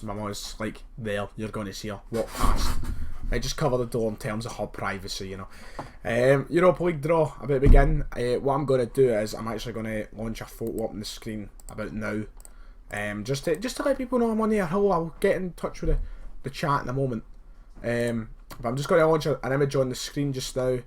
mum's like, there, you're going to see her, walk past. I just cover the door in terms of her privacy, you know. Europa League draw about to begin. What I'm going to do is I'm actually going to launch a photo up on the screen about now. Just to let people know I'm on there. Hello, I'll get in touch with the chat in a moment. But I'm just going to launch an image on the screen just now,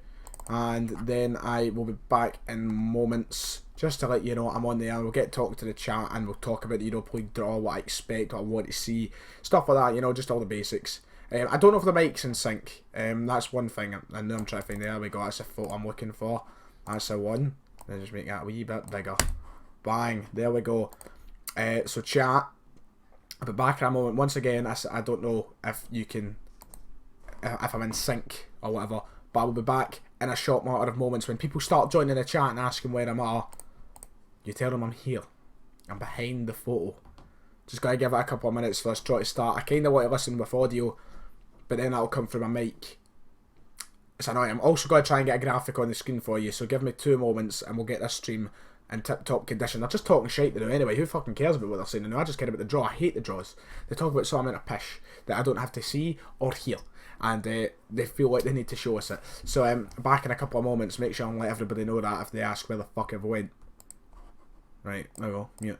and then I will be back in moments just to let you know I'm on there. We'll get talking to the chat and we'll talk about the Europa League draw, what I expect, what I want to see, stuff like that, you know, just all the basics. I don't know if the mic's in sync. That's one thing I know I'm trying to find. There we go, that's the photo I'm looking for. That's the one. Let's just make that a wee bit bigger. Bang, there we go. So chat, I'll be back in a moment. Once again, I don't know if you can, if I'm in sync or whatever, but I will be back in a short matter of moments. When people start joining the chat and asking where I'm at, you tell them I'm here. I'm behind the photo. Just gotta give it a couple of minutes for this draw to start. I kinda want to listen with audio, but then that'll come through my mic. It's annoying. I'm also going to try and get a graphic on the screen for you, so give me 2 moments and we'll get this stream in tip-top condition. They're just talking shite to do anyway. Who fucking cares about what they're saying? I just care about the draw. I hate the draws. They talk about some amount of pish that I don't have to see or hear, and they feel like they need to show us it. So back in a couple of moments. Make sure and let everybody know that if they ask where the fuck I've went. Right, there we go. Mute.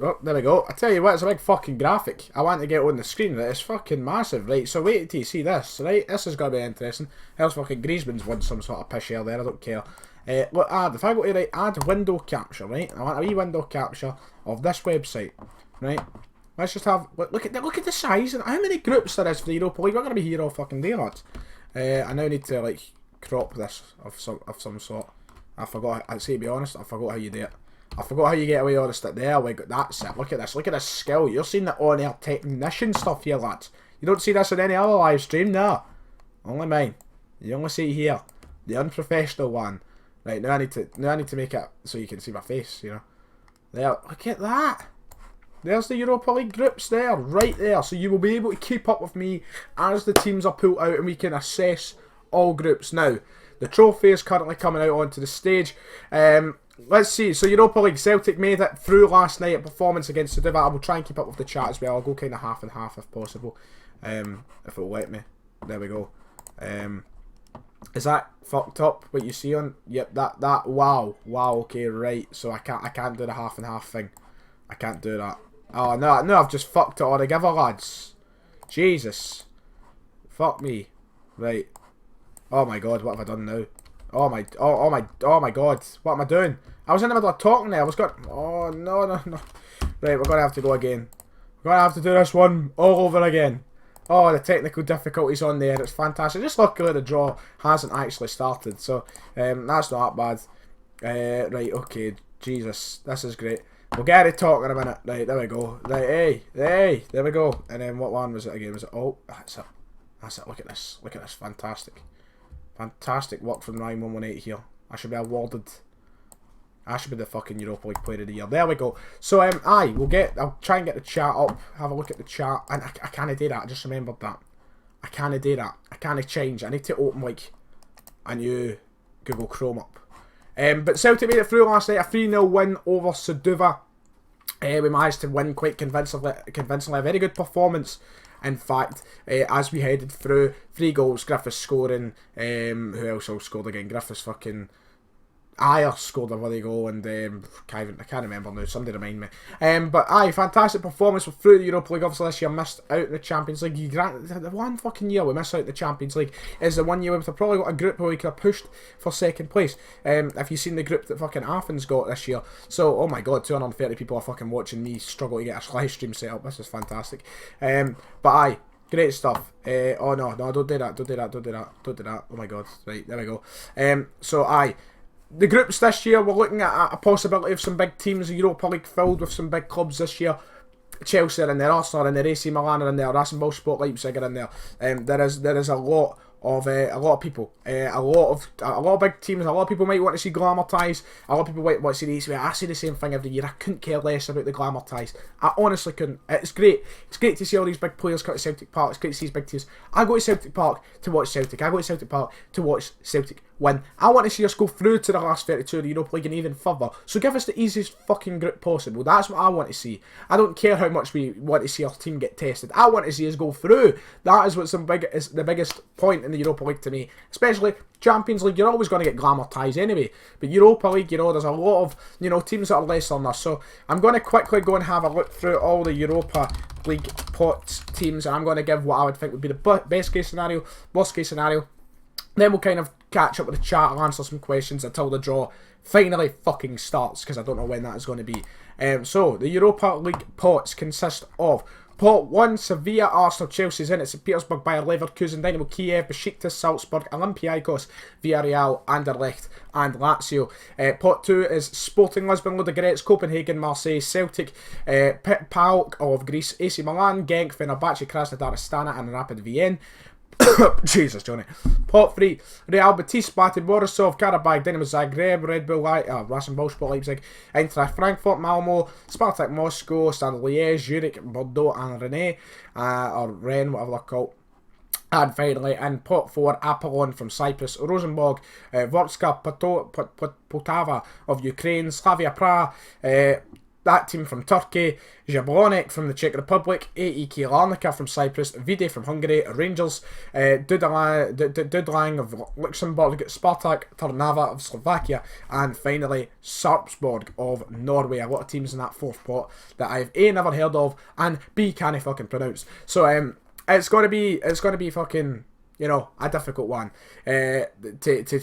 Oh, there we go. I tell you what, it's a big fucking graphic. I want to get on the screen. It's fucking massive, right? So wait till you see this, right? This is going to be interesting. Else fucking Griezmann's won some sort of pish there, I don't care. Look, if I go to add window capture, right? I want a wee window capture of this website, right? Let's just have, look at the size and how many groups there is for the Europa League. We're going to be here all fucking day, lads. I now need to, like, crop this of some sort. I forgot, I'd say to be honest, I forgot how you do it. I forgot how you get away with all the stuff there. That's it. Look at this. Look at this skill. You're seeing the on-air technician stuff here, lads. You don't see this on any other live stream, no. Only mine. You only see it here. The unprofessional one. Right, now I need to make it so you can see my face, you know. There. Look at that. There's the Europa League groups there. Right there. So you will be able to keep up with me as the teams are pulled out and we can assess all groups. Now, the trophy is currently coming out onto the stage. Let's see, so Europa League, Celtic made it through last night at performance against Suduva. I will try and keep up with the chat as well. I'll go kind of half and half if possible, if it'll let me. There we go. Is that fucked up, what you see on? Yep, that, wow, okay, right. So I can't do the half and half thing. I can't do that. Oh, no, I've just fucked it altogether, lads. Jesus. Fuck me. Right. Oh my god, what have I done now? Oh my god, what am I doing? I was in the middle of talking there, oh no. Right, we're gonna have to go again. We're gonna have to do this one all over again. Oh, the technical difficulties on there, it's fantastic. Just luckily the draw hasn't actually started, so that's not bad. Right, okay, Jesus, this is great. We'll get it talking in a minute. Right, there we go. Right, hey, there we go. And then what one was it again? Was it, oh, that's it, look at this, fantastic. Fantastic work from Ryan 118 here. I should be awarded. I should be the fucking Europa League Player of the Year. There we go. So I'll try and get the chat up. Have a look at the chat. And I can't do that. I just remembered that. I can't do that. I can't change. I need to open like a new Google Chrome up. But Celtic made it through last night, a 3-0 win over Suduva. We managed to win quite convincingly, a very good performance. In fact, as we headed through, 3 goals, Griffiths scoring, who else scored again? Griffiths fucking... Ayer scored a bloody goal, and I can't remember now, somebody remind me. But aye, fantastic performance. We're through the Europa League. Obviously this year missed out in the Champions League. The one fucking year we missed out in the Champions League is the one year we've probably got a group where we could have pushed for second place. If you've seen the group that fucking Athens got this year. So, oh my god, 230 people are fucking watching me struggle to get a live stream set up. This is fantastic. But aye, great stuff. Oh no, don't do that, don't do that. Oh my god, right, there we go. So aye, the groups this year, we're looking at a possibility of some big teams. The Europa League filled with some big clubs this year. Chelsea are in there, Arsenal are in there, AC Milan are in there, Rasenballsport Leipzig are in there. There is a lot of people, a lot of big teams. A lot of people might want to see glamour ties. A lot of people might want to see these. I say the same thing every year. I couldn't care less about the glamour ties. I honestly couldn't. It's great. It's great to see all these big players come to Celtic Park. It's great to see these big teams. I go to Celtic Park to watch Celtic. I go to Celtic Park to watch Celtic win. I want to see us go through to the last 32 of the Europa League and even further. So give us the easiest fucking group possible. That's what I want to see. I don't care how much we want to see our team get tested. I want to see us go through. That is what's the biggest point in the Europa League to me. Especially Champions League, you're always going to get glamour ties anyway. But Europa League, there's a lot of, teams that are less on us. So I'm going to quickly go and have a look through all the Europa League pot teams, and I'm going to give what I would think would be the best case scenario, worst case scenario. Then we'll kind of catch up with the chat and answer some questions until the draw finally fucking starts, because I don't know when that is going to be. So the Europa League pots consist of Pot 1, Sevilla, Arsenal, Chelsea's in it, St. Petersburg, Bayer Leverkusen, Dynamo Kiev, Besiktas, Salzburg, Olympiacos, Villarreal, Anderlecht and Lazio. Pot 2 is Sporting Lisbon, Ludogorets, Copenhagen, Marseille, Celtic, PAOK of Greece, AC Milan, Genk, Fenerbahce, Krasnodar, Astana and Rapid Vienna. Jesus, Johnny. Pot 3, Real Betis, Spartak Borisov, Karabakh, Dynamo Zagreb, Red Bull, Rasenballsport Leipzig, Eintracht Frankfurt, Malmo, Spartak Moscow, Stade Liège, Zurich, Bordeaux and Rennes, or Rennes, whatever they're called. And finally, in Pot 4, Apollon from Cyprus, Rosenborg, Vorska Poltava of Ukraine, Slavia Prague, that team from Turkey, Jablonec from the Czech Republic, AEK Larnaca from Cyprus, Vide from Hungary, Rangers, Dudlang of Luxembourg, Spartak Trnava of Slovakia, and finally Sarpsborg of Norway. A lot of teams in that fourth pot that I've A, never heard of, and B, can't fucking pronounce. So it's gonna be fucking, a difficult one to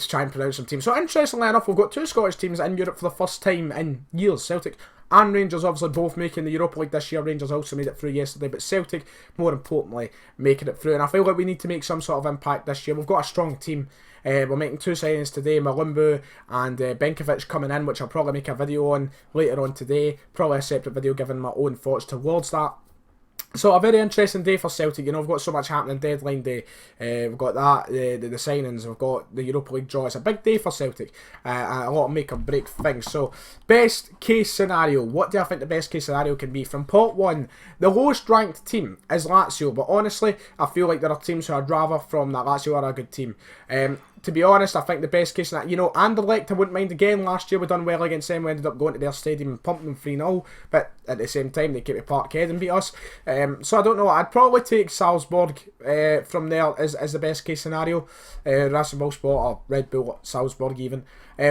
try and pronounce some teams. So interestingly enough, we've got 2 Scottish teams in Europe for the first time in years. Celtic and Rangers obviously both making the Europa League this year. Rangers also made it through yesterday, but Celtic, more importantly, making it through. And I feel like we need to make some sort of impact this year. We've got a strong team. We're making 2 signings today, Malumbu and Benkovic coming in, which I'll probably make a video on later on today. Probably a separate video giving my own thoughts towards that. So a very interesting day for Celtic. We've got so much happening. Deadline day, we've got that, the signings, we've got the Europa League draw. It's a big day for Celtic, a lot of make or break things. So best case scenario, what do I think the best case scenario can be? From pot 1, the lowest ranked team is Lazio, but honestly I feel like there are teams who I'd rather from that. Lazio are a good team. To be honest, I think the best case scenario, Anderlecht I wouldn't mind again. Last year we done well against them. We ended up going to their stadium and pumping them 3-0, but at the same time they came to Parkhead and beat us. So I don't know, I'd probably take Salzburg from there as the best case scenario. Rasenballsport or Red Bull Salzburg even.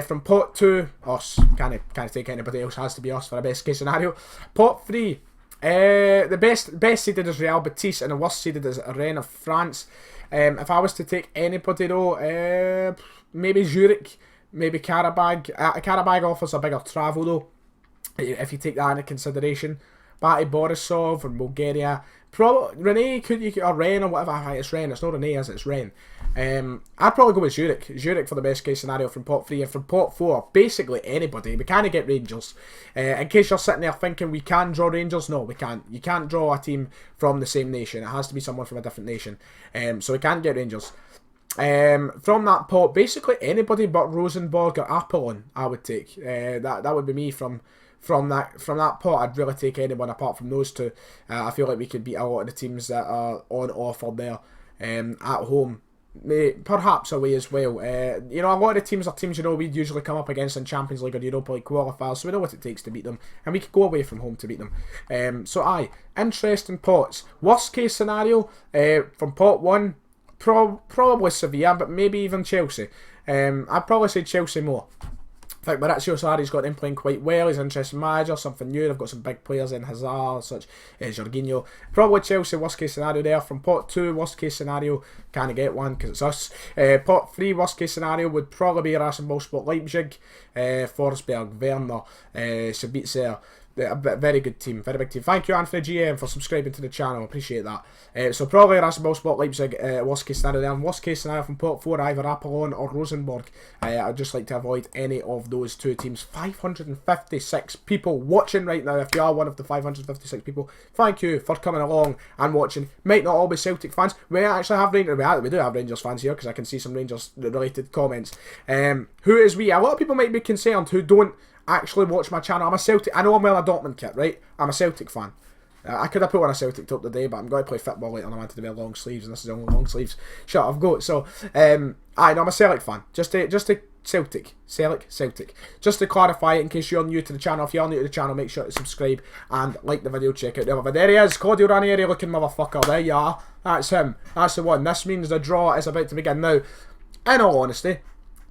From pot 2, us, can't take anybody else, has to be us for a best case scenario. Pot 3, the best seeded is Real Betis and the worst seeded is Rennes of France. If I was to take anybody though, maybe Zurich, maybe Karabakh. Karabakh offers a bigger travel though, if you take that into consideration. Bate Borisov from Bulgaria. Probably Rennes, or Rennes or whatever. It's Rennes. It's not Rennes, is it? It's Rennes. I'd probably go with Zurich. Zurich for the best case scenario from pot 3. And from pot 4, basically anybody. We can't get Rangers. In case you're sitting there thinking we can draw Rangers, no, we can't. You can't draw a team from the same nation. It has to be someone from a different nation. So we can't get Rangers. From that pot, basically anybody but Rosenborg or Apollon I would take. That would be me from that pot. I'd really take anyone apart from those 2. I feel like we could beat a lot of the teams that are on offer there at home. perhaps away as well. You know, a lot of the teams are teams, you know, we'd usually come up against in Champions League or Europa League qualifiers, so we know what it takes to beat them, and we could go away from home to beat them. So aye, interesting pots. Worst case scenario, from pot 1, probably Sevilla, but maybe even Chelsea. I'd probably say Chelsea more. I think Maurizio Sarri's got him playing quite well. He's an interesting manager, something new. They've got some big players in Hazard, such as Jorginho. Probably Chelsea, worst case scenario there. From pot 2, worst case scenario, can't get one because it's us. Pot 3, worst case scenario would probably be Rasenballsport Leipzig, Forsberg, Werner, Sabitzer. A very good team, very big team. Thank you, Anthony GM, for subscribing to the channel. Appreciate that. So probably Rasenballsport Leipzig, worst case scenario there. And worst case scenario from pot 4, either Apollon or Rosenborg. I'd just like to avoid any of those two teams. 556 people watching right now. If you are one of the 556 people, thank you for coming along and watching. Might not all be Celtic fans. We actually have Rangers. We do have Rangers fans here because I can see some Rangers related comments. Who is we? A lot of people might be concerned who don't actually watch my channel. I'm a Celtic. I know I'm wearing a Dortmund kit, right? I'm a Celtic fan. I could have put on a Celtic top today, but I'm going to play football later and I wanted to wear long sleeves, and this is the only long sleeves shirt I've got. So, I'm a Celtic fan. Just to Celtic. Just to clarify it in case you're new to the channel. If you're new to the channel, make sure to subscribe and like the video. Check out the other video. There he is, Claudio Ranieri looking motherfucker. There you are. That's him. That's the one. This means the draw is about to begin. Now, in all honesty,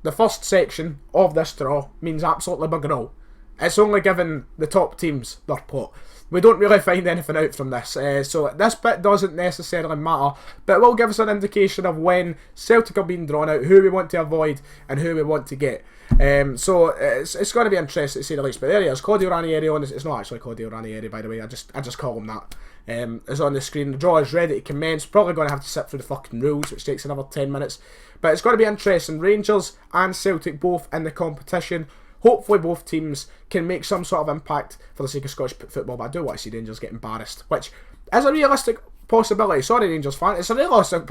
the first section of this draw means absolutely bugger all. It's only given the top teams their pot. We don't really find anything out from this, so this bit doesn't necessarily matter, but it will give us an indication of when Celtic are being drawn out, who we want to avoid and who we want to get. So it's going to be interesting to see the least. But there he is, Claudio Ranieri on this. It's not actually Claudio Ranieri, by the way. I just call him that. It's on the screen. The draw is ready to commence. Probably going to have to sit through the fucking rules, which takes another 10 minutes. But it's going to be interesting. Rangers and Celtic both in the competition. Hopefully both teams can make some sort of impact for the sake of Scottish football, but I do want to see Rangers get embarrassed, which is a realistic possibility. Sorry, Rangers fan, it's a realistic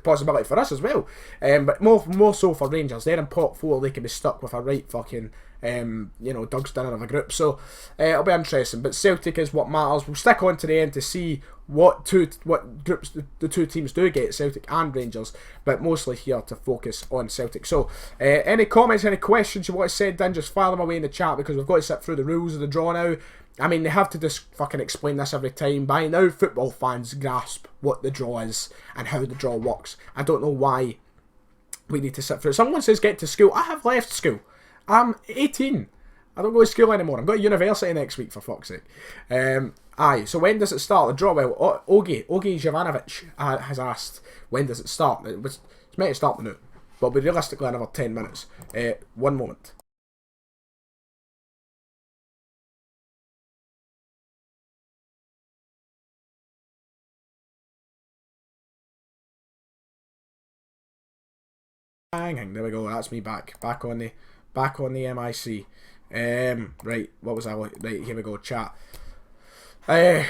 possibility for us as well, but more so for Rangers. They're in pot 4, they can be stuck with a right fucking Doug's dinner of a group, so it'll be interesting. But Celtic is what matters. We'll stick on to the end to see what groups the two teams do get, Celtic and Rangers, but mostly here to focus on Celtic. So any comments, any questions you want to send in, just fire them away in the chat, because we've got to sit through the rules of the draw now. I mean, they have to just fucking explain this every time. By now, football fans grasp what the draw is and how the draw works. I don't know why we need to sit through it. Someone says get to school. I have left school. I'm 18. I don't go to school anymore. I'm going to university next week, for fuck's sake. So when does it start? The draw, well, Ogi Jovanovic has asked, when does it start? It's meant to start now, but it'll be realistically another 10 minutes. One moment. There we go. That's me back on the MIC. Right, what was I like? Right, here we go. Chat.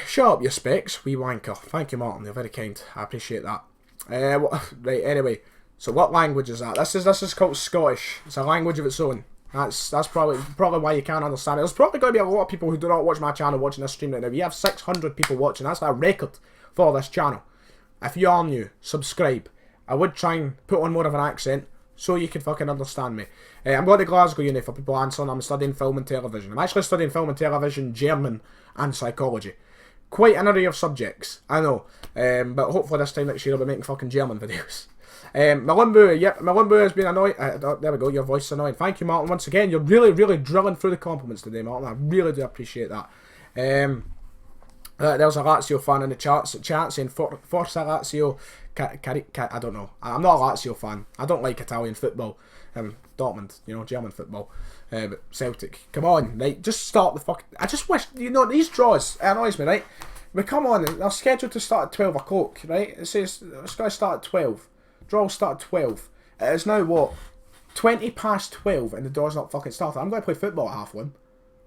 Shut up, your specs, wee wanker. Thank you, Martin. You're very kind. I appreciate that. Right. Anyway, so what language is that? This is called Scottish. It's a language of its own. That's probably why you can't understand it. There's probably going to be a lot of people who do not watch my channel watching this stream right now. We have 600 people watching. That's a record for this channel. If you are new, subscribe. I would try and put on more of an accent so you can fucking understand me. I'm going to Glasgow Uni for people answering. I'm studying film and television. I'm actually studying film and television, German and psychology. Quite an array of subjects, I know. But hopefully this time next year I'll be making fucking German videos. Malumbu, yep, Malumbu has been annoying. There we go, your voice is annoying. Thank you, Martin, once again. You're really, really drilling through the compliments today, Martin. I really do appreciate that. There's a Lazio fan in the chat saying Forza Lazio. I don't know. I'm not a Lazio fan. I don't like Italian football. Dortmund, German football. But Celtic, come on, right? Just start the fuck. I just wish, these draws, it annoys me, right? We come on, they're scheduled to start at 12 o'clock, right? It says it's going to start at 12. Draw will start at 12. It is now what? 20 past 12 and the door's not fucking started. I'm going to play football at half one.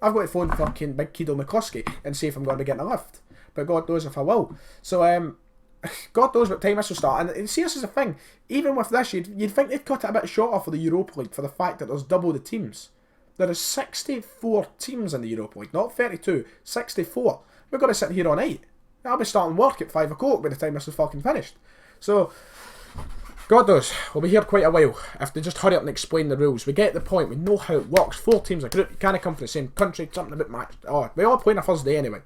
I've got to phone fucking big KEDO McCluskey and see if I'm going to get in a lift. But God knows if I will. So, God knows what time this will start. And see, this is the thing. Even with this, you'd think they'd cut it a bit shorter for the Europa League for the fact that there's double the teams. There is 64 teams in the Europa League, not 32, 64. We're going to sit here all night. I'll be starting work at 5 o'clock by the time this is fucking finished. So, God knows, we'll be here quite a while if they just hurry up and explain the rules. We get the point, we know how it works. 4 teams a group, you can't come from the same country, something a bit matched. Oh, we all play on a Thursday anyway.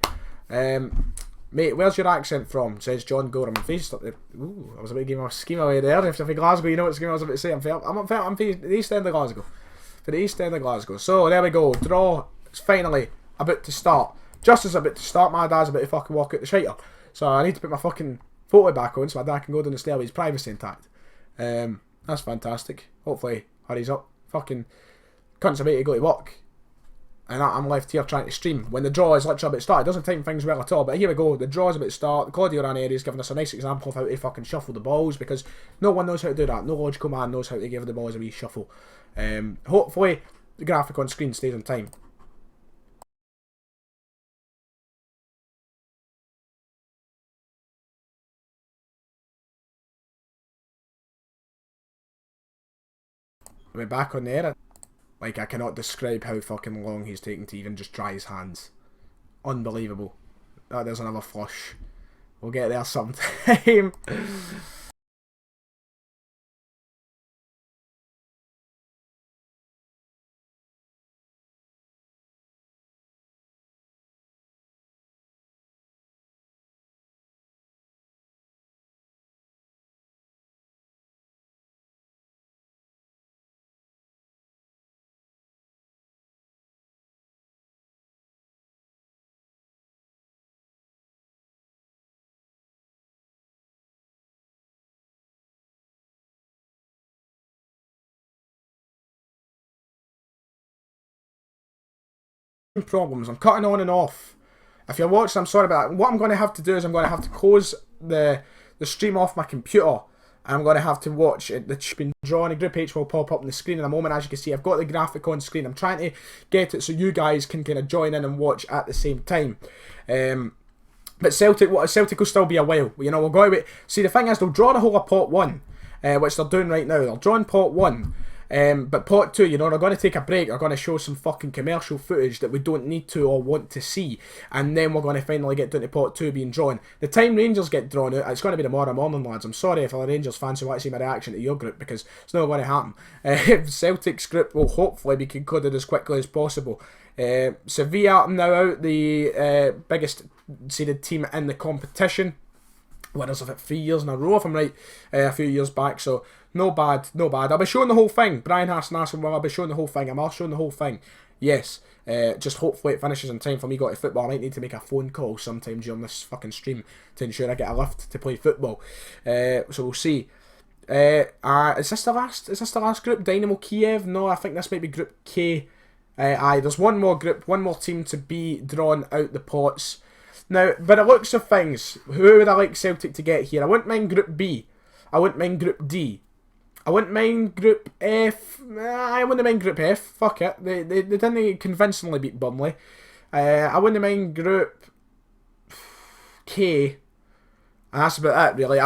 Mate, where's your accent from? Says John Gorham. Ooh, I was about to give him a scheme away there. If you're from Glasgow, you know what scheme I was about to say. I'm from the east end of Glasgow. For the east end of Glasgow. So, there we go. Draw is finally about to start. Just as about to start, my dad's about to fucking walk out the shiter. So, I need to put my fucking photo back on so my dad can go down the stair with his privacy intact. That's fantastic. Hopefully, hurries up. Fucking cunts about to go to work. And I'm left here trying to stream when the draw is literally about to start. It doesn't time things well at all, but here we go. The draw is about to start. The Claudio Ranieri is giving us a nice example of how to fucking shuffle the balls, because no one knows how to do that. No logical man knows how to give the balls a wee shuffle. Hopefully the graphic on screen stays on time. We're back on the air. Like, I cannot describe how fucking long he's taking to even just dry his hands. Unbelievable. Oh, there's another flush. We'll get there sometime. Problems. I'm cutting on and off. If you're watching, I'm sorry about that. What I'm going to have to do is I'm going to have to close the stream off my computer. I'm going to have to watch it. It's been drawn. A Group H will pop up on the screen in a moment. As you can see, I've got the graphic on screen. I'm trying to get it so you guys can kind of join in and watch at the same time. But Celtic will still be a while. You know, we'll go away. See, the thing is, they'll draw the whole of pot 1, which they're doing right now. They're drawing pot 1. But pot 2, you know, they're going to take a break. They're going to show some fucking commercial footage that we don't need to or want to see. And then we're going to finally get down to pot 2 being drawn. The time Rangers get drawn out, it's going to be tomorrow morning, lads. I'm sorry if the Rangers fans who want to see my reaction to your group, because it's not going to happen. Celtic's group will hopefully be concluded as quickly as possible. Sevilla now out, the biggest seeded team in the competition. Winners of it 3 years in a row, if I'm right, a few years back, so no bad, no bad. I'll be showing the whole thing. Brian Hassan asking, well, I'll be showing the whole thing. Am I showing the whole thing? Yes. Just hopefully it finishes in time for me to go to football. I might need to make a phone call sometime during this fucking stream to ensure I get a lift to play football. So we'll see. Is this the last group? Dynamo Kiev? No, I think this might be Group K. There's one more group, one more team to be drawn out the pots. Now, by the looks of things, who would I like Celtic to get here? I wouldn't mind Group B. I wouldn't mind Group D. I wouldn't mind Group F. I wouldn't mind Group F. Fuck it. They didn't convincingly beat Burnley. I wouldn't mind Group K. And that's about it, really.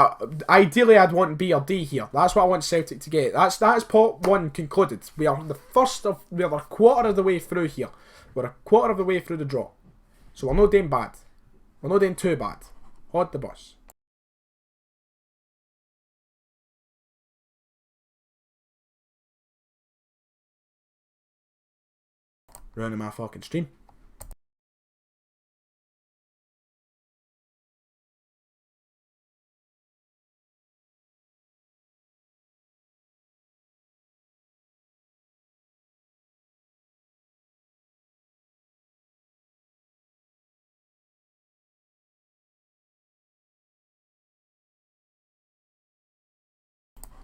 Ideally, I'd want B or D here. That's what I want Celtic to get. That's pot 1 concluded. We are a quarter of the way through here. We're a quarter of the way through the draw. So we're not doing bad. We're not doing too bad. Hold the bus. Running my fucking stream.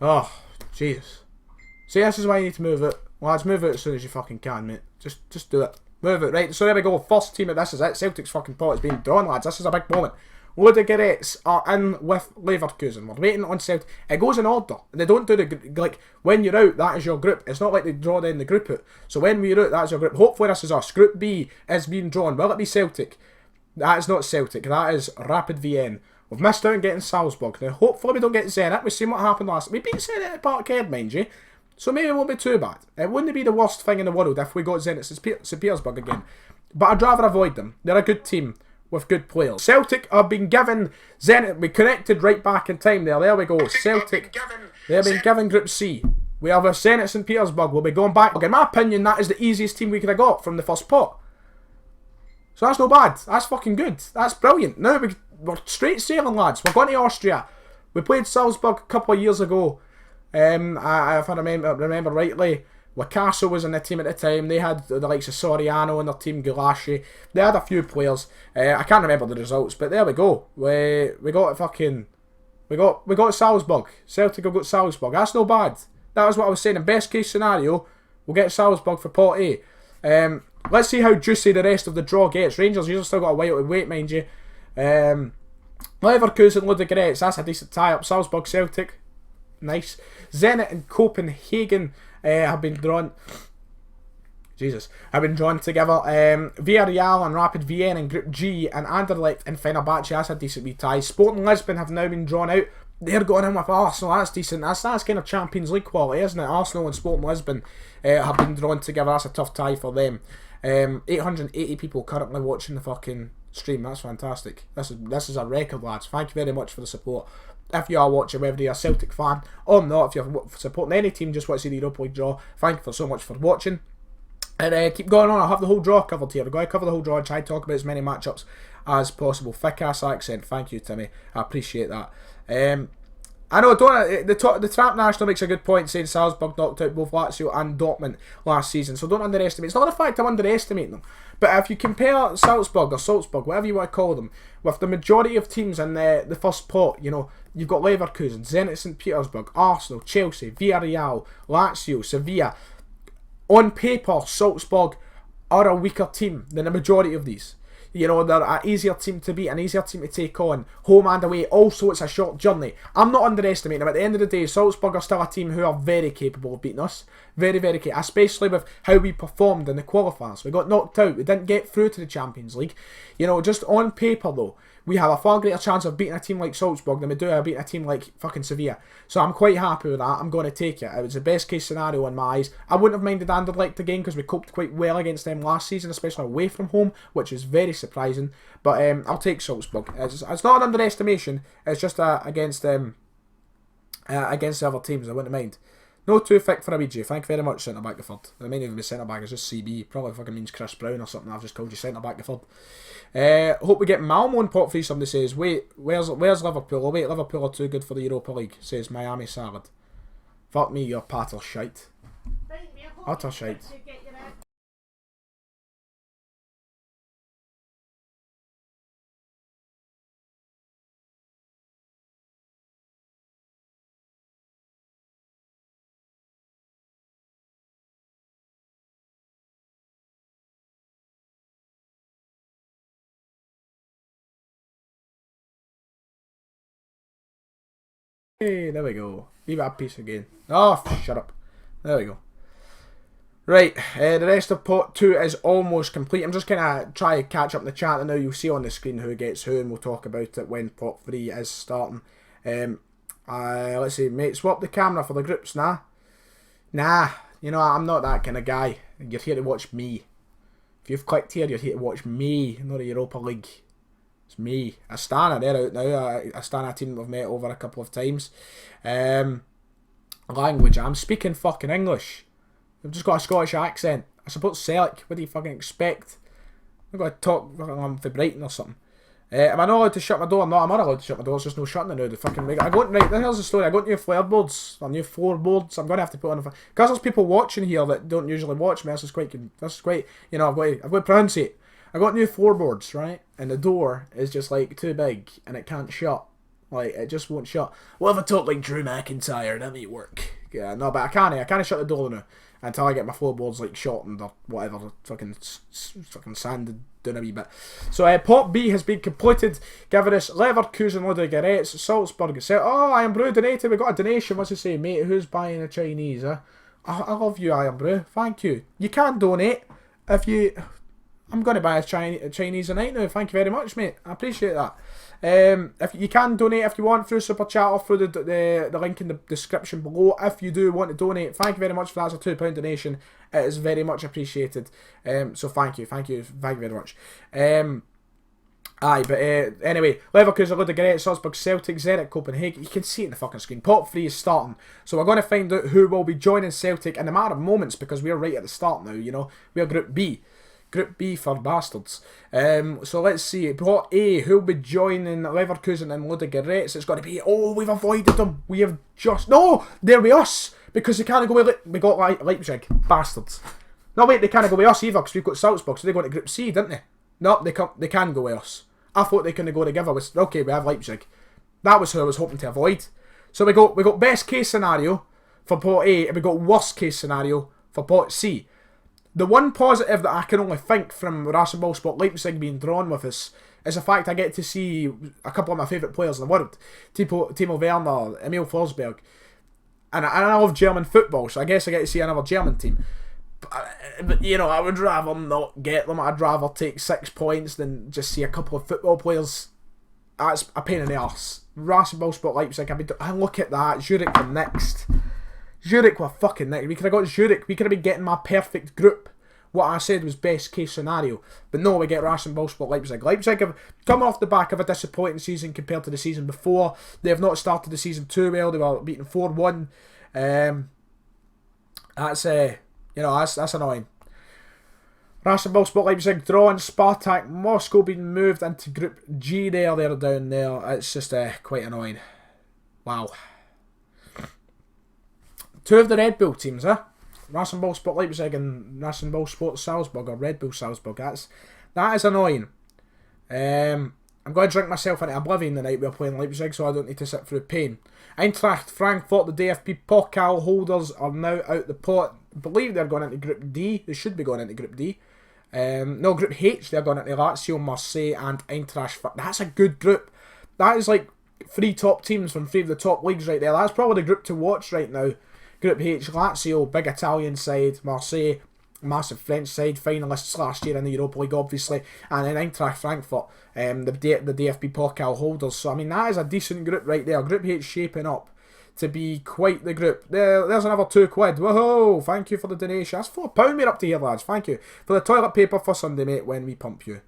Oh, Jesus. See, this is why you need to move it. Lads, move it as soon as you fucking can, mate. Just do it. Move it, right? So there we go. First team of this is it. Celtic's fucking pot is being drawn, lads. This is a big moment. Ludogorets are in with Leverkusen. We're waiting on Celtic. It goes in order. They don't do the, like, when you're out, that is your group. It's not like they draw then the group out. So when we're out, that's your group. Hopefully this is us. Group B is being drawn. Will it be Celtic? That is not Celtic. That is Rapid Vienna. We've missed out on getting Salzburg. Now, hopefully we don't get Zenit. We've seen what happened last. We beat Zenit at Park Head, mind you. So maybe it won't be too bad. It wouldn't be the worst thing in the world if we got Zenit St. Petersburg again. But I'd rather avoid them. They're a good team. with good players. Celtic have been given Zenit. We connected right back in time there. There we go. Celtic. They've been given Group C. We have a Zenit St Petersburg. We'll be going back. In my opinion, that is the easiest team we could have got from the first pot. So that's no bad. That's fucking good. That's brilliant. Now we're straight sailing, lads. We're going to Austria. We played Salzburg a couple of years ago. If I remember rightly, Picasso was in the team at the time. They had the likes of Soriano in their team, Gulaschi. They had a few players. I can't remember the results, but there we go. We got fucking... We got Salzburg. Celtic have got Salzburg. That's no bad. That was what I was saying. In best case scenario, we'll get Salzburg for pot A. Let's see how juicy the rest of the draw gets. Rangers, you've still got a while to wait, mind you. Leverkusen, Ludogorets, that's a decent tie-up. Salzburg, Celtic, nice. Zenit and Copenhagen have been drawn. Have been drawn together. Villarreal and Rapid Vienna in Group G, and Anderlecht and Fenerbahce, that's a decent wee tie. Sporting Lisbon have now been drawn out. They're going in with Arsenal, that's decent. That's kind of Champions League quality, isn't it? Arsenal and Sporting Lisbon have been drawn together. That's a tough tie for them. 880 people currently watching the fucking stream. That's fantastic. This is a record, lads. Thank you very much for the support. If you are watching, whether you're a Celtic fan or not, if you're supporting any team, just want to see the Europa League draw, thank you for so much for watching. And keep going on. I'll have the whole draw covered here. We're going to cover the whole draw and try to talk about as many matchups as possible. Thick ass accent. Thank you, Timmy. I appreciate that. I know, the Trap National makes a good point saying Salzburg knocked out both Lazio and Dortmund last season, so don't underestimate. It's not the fact I'm underestimating them, but if you compare Salzburg, whatever you want to call them, with the majority of teams in the first pot, you know, you've got Leverkusen, Zenit St Petersburg, Arsenal, Chelsea, Villarreal, Lazio, Sevilla. On paper, Salzburg are a weaker team than the majority of these. You know, they're an easier team to beat, an easier team to take on, home and away. Also, it's a short journey. I'm not underestimating them. At the end of the day, Salzburg are still a team who are very capable of beating us. Very, very capable. Especially with how we performed in the qualifiers. We got knocked out. We didn't get through to the Champions League. You know, just on paper, though, we have a far greater chance of beating a team like Salzburg than we do of beating a team like fucking Sevilla. So I'm quite happy with that. I'm going to take it. It was the best case scenario in my eyes. I wouldn't have minded Anderlecht again because we coped quite well against them last season, especially away from home, which is very surprising. But I'll take Salzburg. It's not an underestimation. It's just against the other teams. I wouldn't mind. No too thick for a Ouija. Thank you very much, centre back Gifford. It might even be centre back. It's just CB. Probably fucking means Chris Brown or something. I've just called you centre back Gifford. Hope we get Malmo in pot 3. Somebody says, wait, where's Liverpool? Oh wait, Liverpool are too good for the Europa League. Says Miami Salad. Fuck me, you're patter shite. Utter shite. Hey, there we go. Leave that piece again. Oh, shut up. There we go. Right, the rest of pot 2 is almost complete. I'm just going to try to catch up in the chat, and now you'll see on the screen who gets who, and we'll talk about it when pot 3 is starting. Let's see, mate, swap the camera for the groups, nah? Nah, you know, I'm not that kind of guy. You're here to watch me. If you've clicked here, you're here to watch me, not the Europa League. It's me. Astana, they're out now. Astana team we've met over a couple of times. Language, I'm speaking fucking English. I've just got a Scottish accent. I suppose Celtic. What do you fucking expect? I've got to talk I'm for Brighton or something. Am I not allowed to shut my door? No, I'm not allowed to shut my door. It's just no shutting it now. The fucking right. Here's the story. I got new floorboards. Or new floorboards. I'm gonna have to put on because there's people watching here that don't usually watch me. This is quite. You know, I've got to pronounce it. I got new floorboards, right? And the door is just like too big and it can't shut. Like it just won't shut. What if I talk like Drew McIntyre? That may work. Yeah, no, but I can't shut the door now until I get my floorboards like shortened or whatever. Fucking sanded down a wee bit. So pot B has been completed. Giving us Leverkusen, Ludogorets, Salzburg. Oh, I am Brew donated. We got a donation. What's it say, mate? Who's buying a Chinese? Huh? I love you, I am Brew. Thank you. You can donate if you. I'm going to buy a Chinese tonight now. Thank you very much, mate. I appreciate that. If you can donate if you want through Super Chat or through the link in the description below. If you do want to donate, thank you very much for that. It's a £2 donation. It is very much appreciated. So thank you very much. Aye, but anyway, Leverkusen, Ludogorets, Salzburg, Celtic, Zenit, Copenhagen. You can see it in the fucking screen. Pot 3 is starting. So we're going to find out who will be joining Celtic in a matter of moments because we're right at the start now, you know. We're Group B. Group B for bastards. So let's see. Pot A, who will be joining Leverkusen and Ludogorets? It's got to be... Oh, we've avoided them. We have just... No! There be us! Because they can't go with... We got Leipzig. Bastards. No, wait, they can't go with us either because we've got Salzburg. So they go to Group C, didn't they? No, they can go with us. I thought they couldn't go together. Okay, we have Leipzig. That was who I was hoping to avoid. So we got best case scenario for pot A, and we got worst case scenario for pot C. The one positive that I can only think from Rasenballsport Leipzig being drawn with us is the fact I get to see a couple of my favourite players in the world. Timo Werner, Emil Forsberg. And I love German football, so I guess I get to see another German team. But, you know, I would rather not get them. I'd rather take 6 points than just see a couple of football players. That's a pain in the arse. Rasenballsport Leipzig, and look at that. Zurich were next. Zurich were fucking next. We could have got Zurich. We could have been getting my perfect group. What I said was best case scenario. But no, we get Rasenballsport Leipzig. Leipzig have come off the back of a disappointing season compared to the season before. They have not started the season too well. They were beaten 4-1. You know, that's annoying. Rasenballsport Leipzig drawing. Spartak Moscow being moved into Group G there. They're down there. It's just quite annoying. Wow. 2 of the Red Bull teams, Rasenballsport Leipzig and Rasenballsport Salzburg, or Red Bull Salzburg. That is annoying. I'm going to drink myself into oblivion the night we're playing Leipzig, so I don't need to sit through pain. Eintracht Frankfurt, the DFB Pokal holders, are now out the pot. I believe they're going into Group D. They should be going into Group D. No, Group H, they're going into Lazio, Marseille and Eintracht. That's a good group. That is like 3 top teams from 3 of the top leagues right there. That's probably the group to watch right now. Group H, Lazio, big Italian side. Marseille, massive French side. Finalists last year in the Europa League, obviously. And then Eintracht Frankfurt, the DFB Pokal holders. So, I mean, that is a decent group right there. Group H shaping up to be quite the group. There's another £2. Whoa, thank you for the donation. That's £4 we're up to here, lads. Thank you for the toilet paper for Sunday, mate, when we pump you.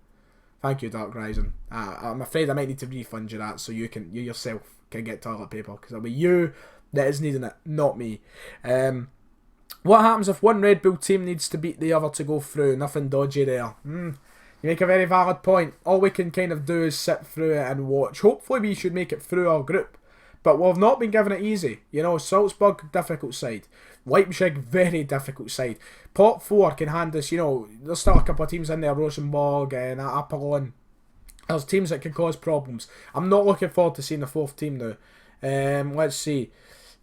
Thank you, Dark Rising. I'm afraid I might need to refund you that so you yourself can get toilet paper, because it'll be you that is needing it, not me. What happens if one Red Bull team needs to beat the other to go through? Nothing dodgy there. You make a very valid point. All we can kind of do is sit through it and watch. Hopefully we should make it through our group. But we've not been given it easy. You know, Salzburg, difficult side. Leipzig, very difficult side. Pot 4 can hand us, you know, there's still a couple of teams in there, Rosenborg and Apollon. There's teams that can cause problems. I'm not looking forward to seeing the 4th team now. Let's see.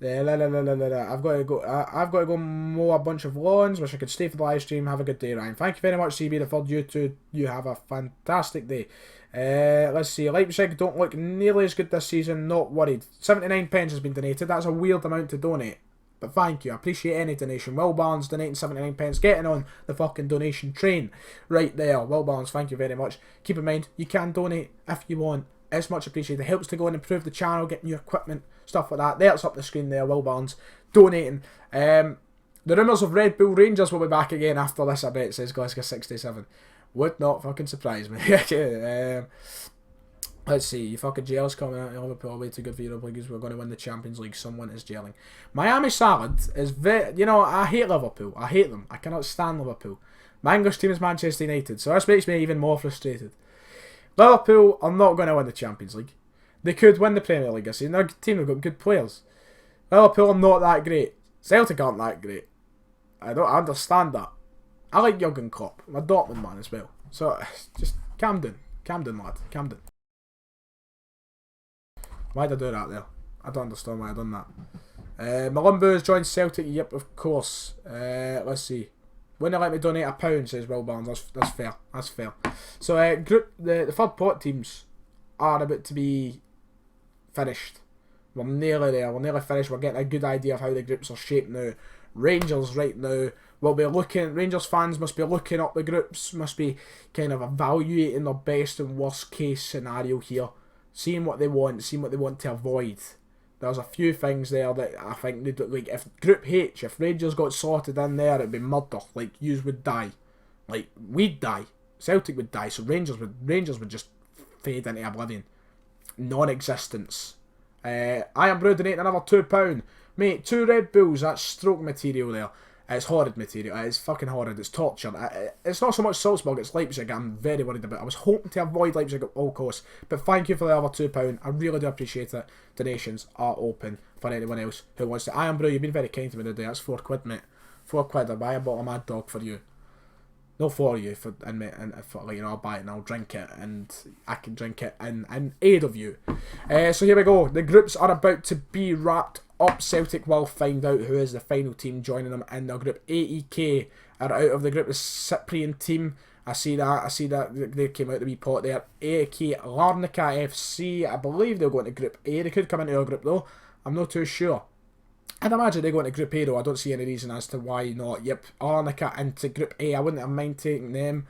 I've got to go mow a bunch of lawns. Wish I could stay for the live stream. Have a good day, Ryan. Thank you very much, CB. The third, you too. You have a fantastic day. Let's see. Leipzig don't look nearly as good this season. Not worried. 79 pence has been donated. That's a weird amount to donate. But thank you. I appreciate any donation. Will Barnes donating 79 pence. Getting on the fucking donation train right there. Will Barnes, thank you very much. Keep in mind, you can donate if you want. It's much appreciated. It helps to go and improve the channel, get new equipment, stuff like that. There's up the screen there, Will Barnes donating. The rumours of Red Bull Rangers will be back again after this, I bet, says Glasgow67. Would not fucking surprise me. Let's see, you fucking gels coming out in Liverpool, way too good for Europa League. We're going to win the Champions League. Someone is gelling. Miami Salad is very, you know, I hate Liverpool. I hate them. I cannot stand Liverpool. My English team is Manchester United, so this makes me even more frustrated. Liverpool are not going to win the Champions League. They could win the Premier League, I see. Their team have got good players. Liverpool are not that great. Celtic aren't that great. I understand that. I like Jurgen Klopp. I'm a Dortmund man as well. So, just calm down. Calm down, lad. Calm down. Why'd I do that there? I don't understand why I done that. Malumbu has joined Celtic. Yep, of course. Let's see. Wouldn't let me donate £1, says Will Barnes. That's fair. That's fair. So, the third pot teams are about to be finished. We're nearly there. We're nearly finished. We're getting a good idea of how the groups are shaped now. Rangers right now will be looking. Rangers fans must be looking up the groups. Must be kind of evaluating their best and worst case scenario here. Seeing what they want. Seeing what they want to avoid. There's a few things there that I think they'd like. If Group H, if Rangers got sorted in there, it'd be murder. Like, yous would die. Like, we'd die. Celtic would die. So Rangers would just fade into oblivion. Non-existence. Iron Brew donating another £2. Mate, 2 Red Bulls, that's stroke material there. It's horrid material. It's fucking horrid. It's torture. It's not so much Salzburg, it's Leipzig I'm very worried about. I was hoping to avoid Leipzig at all costs. But thank you for the other £2. I really do appreciate it. Donations are open for anyone else who wants to. Iron Brew, you've been very kind to me today. That's £4, mate. £4. I'll buy a bottle of Mad Dog for you. No, for you, I'll buy it and I'll drink it, and I can drink it in aid of you. So here we go. The groups are about to be wrapped up. Celtic will find out who is the final team joining them in their group. AEK are out of the group. The Cyprian team. I see that. They came out of the wee pot there. AEK Larnaca FC. I believe they'll go into Group A. They could come into our group though. I'm not too sure. I'd imagine they go into Group A though. I don't see any reason as to why not. Yep, Larnaca into Group A. I wouldn't have mind taking them.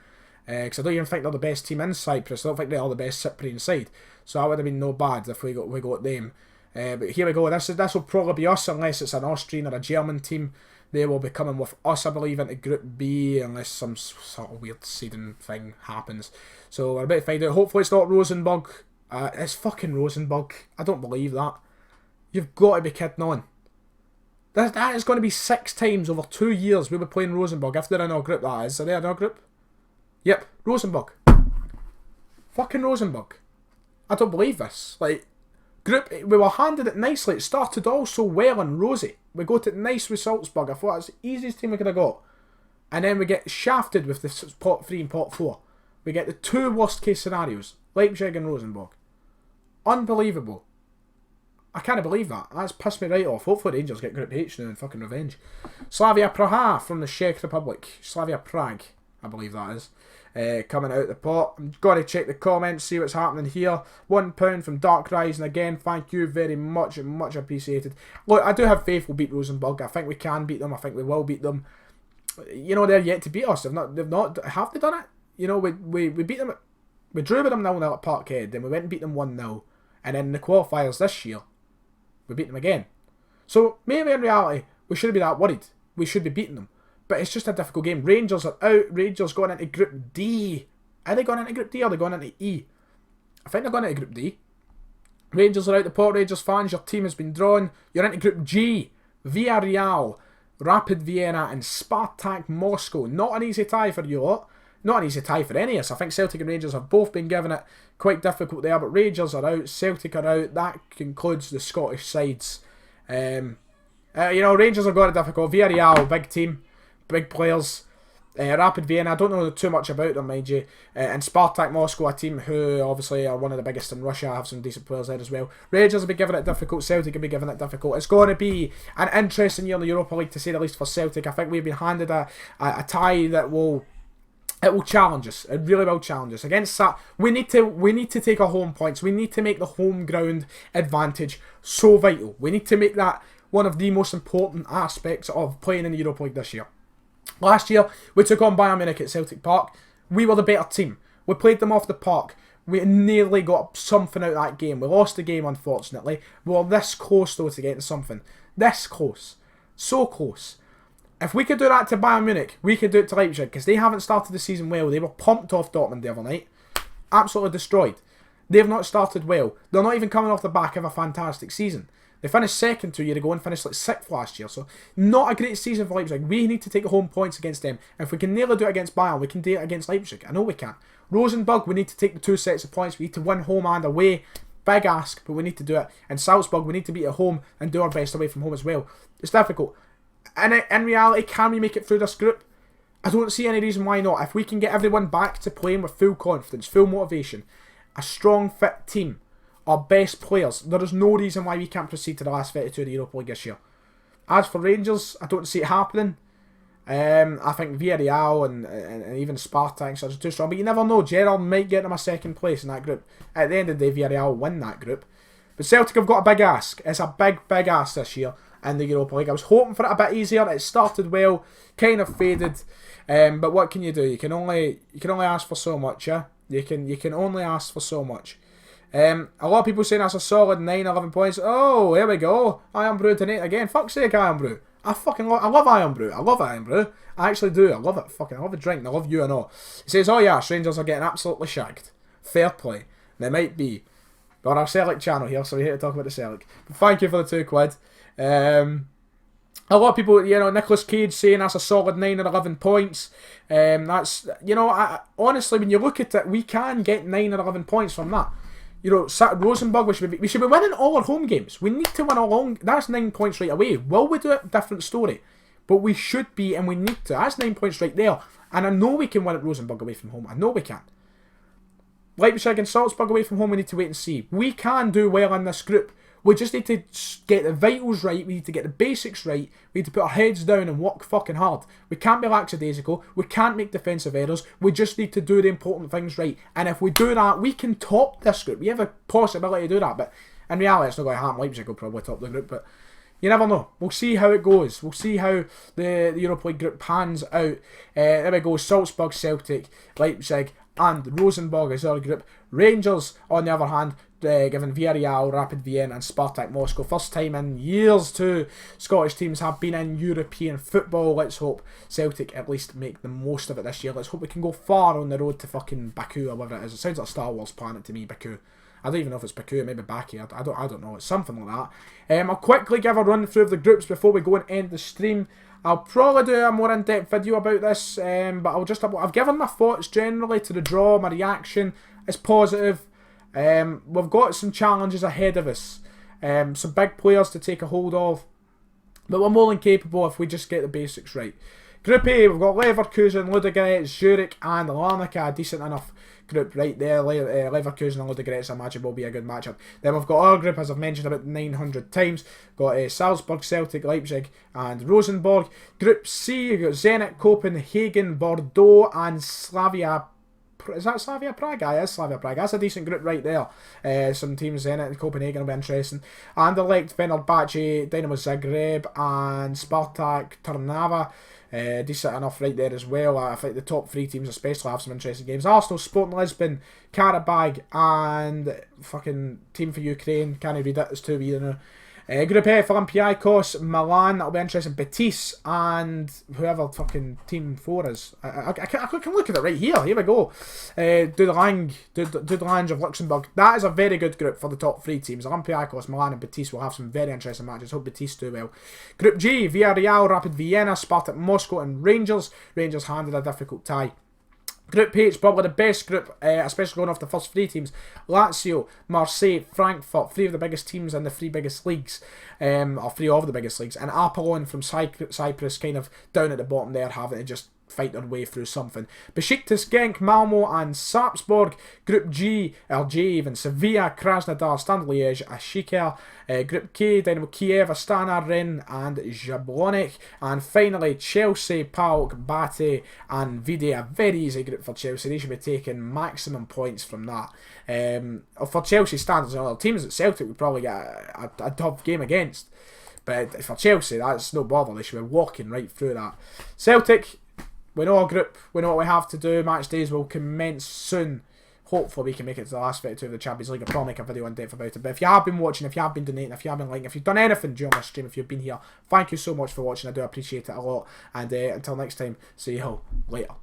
Because I don't even think they're the best team in Cyprus. I don't think they are the best Cyprian side. So that would have been no bad if we got them. But here we go. This will probably be us unless it's an Austrian or a German team. They will be coming with us, I believe, into Group B unless some sort of weird seeding thing happens. So we're about to find out. Hopefully it's not Rosenborg. It's fucking Rosenborg. I don't believe that. You've got to be kidding on. That is going to be 6 times over 2 years we'll be playing Rosenborg. If they're in our group, that is. Are they in our group? Yep, Rosenborg. Fucking Rosenborg. I don't believe this. Like, we were handed it nicely. It started all so well and rosy. We got it nice with Salzburg. I thought it was the easiest team we could have got. And then we get shafted with the pot 3 and pot 4. We get the 2 worst case scenarios. Leipzig and Rosenborg. Unbelievable. I can't believe that. That's pissed me right off. Hopefully Rangers get Group H now and fucking revenge. Slavia Praha from the Czech Republic. Slavia Prague, I believe that is. Coming out the pot. I'm going to check the comments, see what's happening here. £1 from Dark Rising again. Thank you very much. Much appreciated. Look, I do have faith we'll beat Rosenborg. I think we can beat them. I think we will beat them. You know, they're yet to beat us. Have they done it? You know, we beat them. We drew with them 0-0 at Parkhead. Then we went and beat them 1-0. And then in the qualifiers this year, we beat them again. So maybe in reality, we shouldn't be that worried. We should be beating them. But it's just a difficult game. Rangers are out. Rangers going into Group D. Are they going into Group D or are they going into E? I think they're going into Group D. Rangers are out the pot. Rangers fans, your team has been drawn. You're into Group G. Villarreal, Rapid Vienna and Spartak Moscow. Not an easy tie for you lot. Not an easy tie for any of us. I think Celtic and Rangers have both been given it quite difficult there, but Rangers are out, Celtic are out. That concludes the Scottish sides. You know, Rangers have got it difficult. Villarreal, big team, big players. Rapid Vienna, I don't know too much about them, mind you. And Spartak Moscow, a team who obviously are one of the biggest in Russia, have some decent players there as well. Rangers will be giving it difficult, Celtic will be giving it difficult. It's going to be an interesting year in the Europa League, to say the least, for Celtic. I think we've been handed a tie that will... It will challenge us. It really will challenge us. Against that, we need to take our home points. We need to make the home ground advantage so vital. We need to make that one of the most important aspects of playing in the Europa League this year. Last year, we took on Bayern Munich at Celtic Park. We were the better team. We played them off the park. We nearly got something out of that game. We lost the game, unfortunately. We were this close, though, to getting something. This close. So close. If we could do that to Bayern Munich, we could do it to Leipzig, because they haven't started the season well. They were pumped off Dortmund the other night. Absolutely destroyed. They've not started well. They're not even coming off the back of a fantastic season. They finished second 2 years ago and finished like 6th last year. So, not a great season for Leipzig. We need to take home points against them. If we can nearly do it against Bayern, we can do it against Leipzig. I know we can. Rosenborg, we need to take the 2 sets of points. We need to win home and away. Big ask, but we need to do it. And Salzburg, we need to beat at home and do our best away from home as well. It's difficult. And in reality, can we make it through this group? I don't see any reason why not. If we can get everyone back to playing with full confidence, full motivation, a strong, fit team, our best players, there is no reason why we can't proceed to the last 32 of the Europa League this year. As for Rangers, I don't see it happening. I think Villarreal and even Spartak are too strong. But you never know. Gerrard might get them a second place in that group. At the end of the day, Villarreal win that group. But Celtic have got a big ask. It's a big ask this year in the Europa League. I was hoping for it a bit easier. It started well, kind of faded, but what can you do? You can only ask for so much, yeah. You can only ask for so much. A lot of people saying that's a solid 9-11 points. Oh, here we go. Iron Brew tonight again. Fuck's sake, Iron Brew. I love Iron Brew. I love Iron Brew. I actually do. I love it. I love the drink. And I love you and all. He says, oh yeah, Rangers are getting absolutely shagged. Fair play. It might be. We're on our Celtic channel here, so we're here to talk about the Celtic. But thank you for the £2. A lot of people, you know, Nicolas Cage saying that's a solid 9 or 11 points. That's, you know, honestly, when you look at it, we can get 9 or 11 points from that. You know, Rosenborg, we should be winning all our home games. We need to win all. That's 9 points right away. Will we do it? Different story. But we should be, and we need to. That's 9 points right there. And I know we can win at Rosenborg away from home. I know we can. Leipzig and Salzburg away from home, we need to wait and see. We can do well in this group. We just need to get the vitals right. We need to get the basics right. We need to put our heads down and work fucking hard. We can't be lackadaisical. We can't make defensive errors. We just need to do the important things right. And if we do that, we can top this group. We have a possibility to do that. But in reality, it's not going to happen. Leipzig will probably top the group. But you never know. We'll see how it goes. We'll see how the Europa League group pans out. There we go. Salzburg, Celtic, Leipzig, and Rosenborg is our group. Rangers, on the other hand, given Villarreal, Rapid Vienna and Spartak Moscow. First time in years two Scottish teams have been in European football. Let's hope Celtic at least make the most of it this year. Let's hope we can go far on the road to fucking Baku or whatever it is. It sounds like a Star Wars planet to me, Baku. I don't even know if it's Baku, maybe Baki. I don't know. It's something like that. I'll quickly give a run through of the groups before we go and end the stream. I'll probably do a more in-depth video about this, but I've given my thoughts generally to the draw. My reaction is positive. We've got some challenges ahead of us. Some big players to take a hold of. But we're more than capable if we just get the basics right. Group A, we've got Leverkusen, Ludogorets, Zurich and Larnaca. A decent enough group right there. Leverkusen and Ludogorets, I imagine, will be a good matchup. Then we've got our group, as I've mentioned about 900 times. Got Salzburg, Celtic, Leipzig and Rosenborg. Group C, we've got Zenit, Copenhagen, Bordeaux and Slavia. Is that Slavia Prague? Yeah, it is Slavia Prague. That's a decent group right there. Some teams in it, Copenhagen will be interesting. Anderlecht, Fenerbahce, Dynamo Zagreb and Spartak Trnava. Decent enough right there as well. I think the top three teams especially have some interesting games. Arsenal, Sporting Lisbon, Karabag and fucking team for Ukraine. Can't read it, it's too weird now. Group F, Olympiacos, Milan, that'll be interesting. Betis and whoever fucking team 4 is. I can look at it right here. Here we go. Do the Lange of Luxembourg. That is a very good group for the top 3 teams. Olympiacos, Milan and Betis will have some very interesting matches. Hope Betis do well. Group G, Villarreal, Rapid Vienna, Spartak Moscow and Rangers. Rangers handed a difficult tie. Group H, probably the best group, especially going off the first 3 teams. Lazio, Marseille, Frankfurt, 3 of the biggest teams in the 3 biggest leagues, or 3 of the biggest leagues, and Apollon from Cyprus kind of down at the bottom there, having to just fight their way through something. Besiktas, Genk, Malmo and Sarpsborg. Group G, J even, Sevilla, Krasnodar, Standard Liège, Ashika. Group K, Dynamo Kiev, Astana, Rennes and Jablonec. And finally, Chelsea, PAOK, Bate and Vide. A very easy group for Chelsea. They should be taking maximum points from that. For Chelsea standards, other teams at Celtic would probably get a tough game against. But for Chelsea, that's no bother. They should be walking right through that. Celtic, we know our group, we know what we have to do. Match days will commence soon. Hopefully we can make it to the last 32 of the Champions League. I'll probably make a video in depth about it. But if you have been watching, if you have been donating, if you have been liking, if you've done anything during my stream, if you've been here, thank you so much for watching. I do appreciate it a lot. And until next time, see you all later.